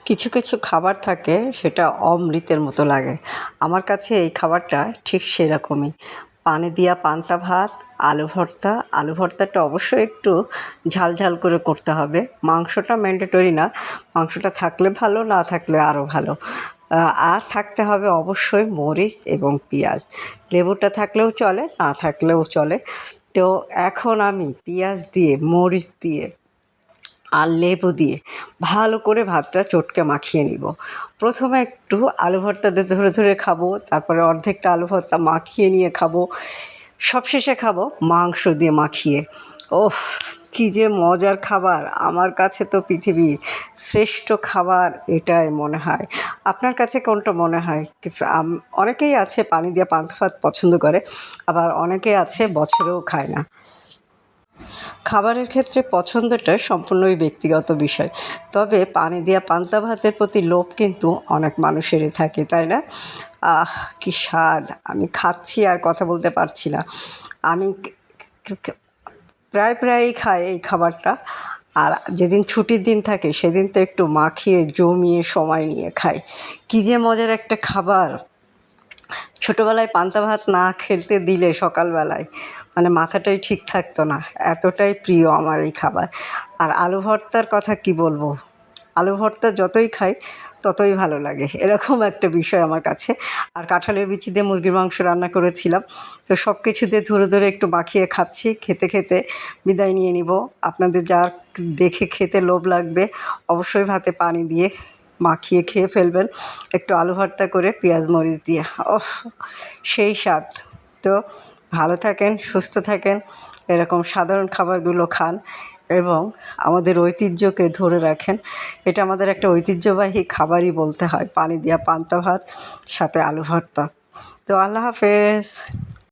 কিছু কিছু খাবার থাকে সেটা অমৃতের মতো লাগে। আমার কাছে এই খাবারটা ঠিক সেরকমই। পানি দিয়া পান্তা ভাত, আলু ভর্তাটা অবশ্যই একটু ঝাল ঝাল করে করতে হবে। মাংসটা ম্যান্ডেটরি না, মাংসটা থাকলে ভালো, না থাকলে আরও ভালো। আর থাকতে হবে অবশ্যই মরিচ এবং পেঁয়াজ। লেবুটা থাকলেও চলে, না থাকলেও চলে। তো এখন আমি পেঁয়াজ দিয়ে, মরিচ দিয়ে আর লেবু দিয়ে ভালো করে ভাতটা চটকে মাখিয়ে নিব। প্রথমে একটু আলু ভর্তা দিয়ে ধরে ধরে খাবো, তারপরে অর্ধেকটা আলু ভর্তা মাখিয়ে নিয়ে খাবো, সবশেষে খাবো মাংস দিয়ে মাখিয়ে। ওহ, কী যে মজার খাবার! আমার কাছে তো পৃথিবীর শ্রেষ্ঠ খাবার এটাই মনে হয়। আপনার কাছে কোনটা মনে হয়? অনেকেই আছে পানি দিয়ে পান্তা ভাত পছন্দ করে, আবার অনেকে আছে বছরেও খায় না। খাবারের ক্ষেত্রে পছন্দটা সম্পূর্ণই ব্যক্তিগত বিষয়। তবে পানি দিয়া পান্তা ভাতের প্রতি লোভ কিন্তু অনেক মানুষেরই থাকে, তাই না? আহ, কী স্বাদ! আমি খাচ্ছি আর কথা বলতে পারছি না। আমি প্রায়ই খাই এই খাবারটা। আর যেদিন ছুটির দিন থাকে সেদিন তো একটু মাখিয়ে জমিয়ে সময় নিয়ে খাই। কী যে মজার একটা খাবার! ছোটোবেলায় পান্তা ভাত না খেতে দিলে সকালবেলায় মানে মাথাটাই ঠিক থাকতো না, এতটাই প্রিয় আমার এই খাবার। আর আলু ভর্তার কথা কি বলবো, আলু ভর্তা যতই খাই ততই ভালো লাগে, এরকম একটা বিষয় আমার কাছে। আর কাঁঠালের বিচি দিয়ে মুরগির মাংস রান্না করেছিলাম, তো সব কিছু দিয়ে ধরে ধরে একটু মাখিয়ে খাচ্ছি, খেতে খেতে বিদায় নিয়ে নিব। আপনাদের যার দেখে খেতে লোভ লাগবে অবশ্যই ভাতে পানি দিয়ে মাখিয়ে খেয়ে ফেলবেন, একটু আলু ভর্তা করে পেঁয়াজ মরিচ দিয়ে। ওফ, সেই স্বাদ! তো ভালো থাকেন, সুস্থ থাকেন, এরকম সাধারণ খাবারগুলো খান এবং আমাদের ঐতিহ্যকে ধরে রাখেন। এটা আমাদের একটা ঐতিহ্যবাহী খাবারই বলতে হয়, পানি দিয়া পান্তা ভাত সাথে আলু ভর্তা। তো আল্লাহ হাফেজ।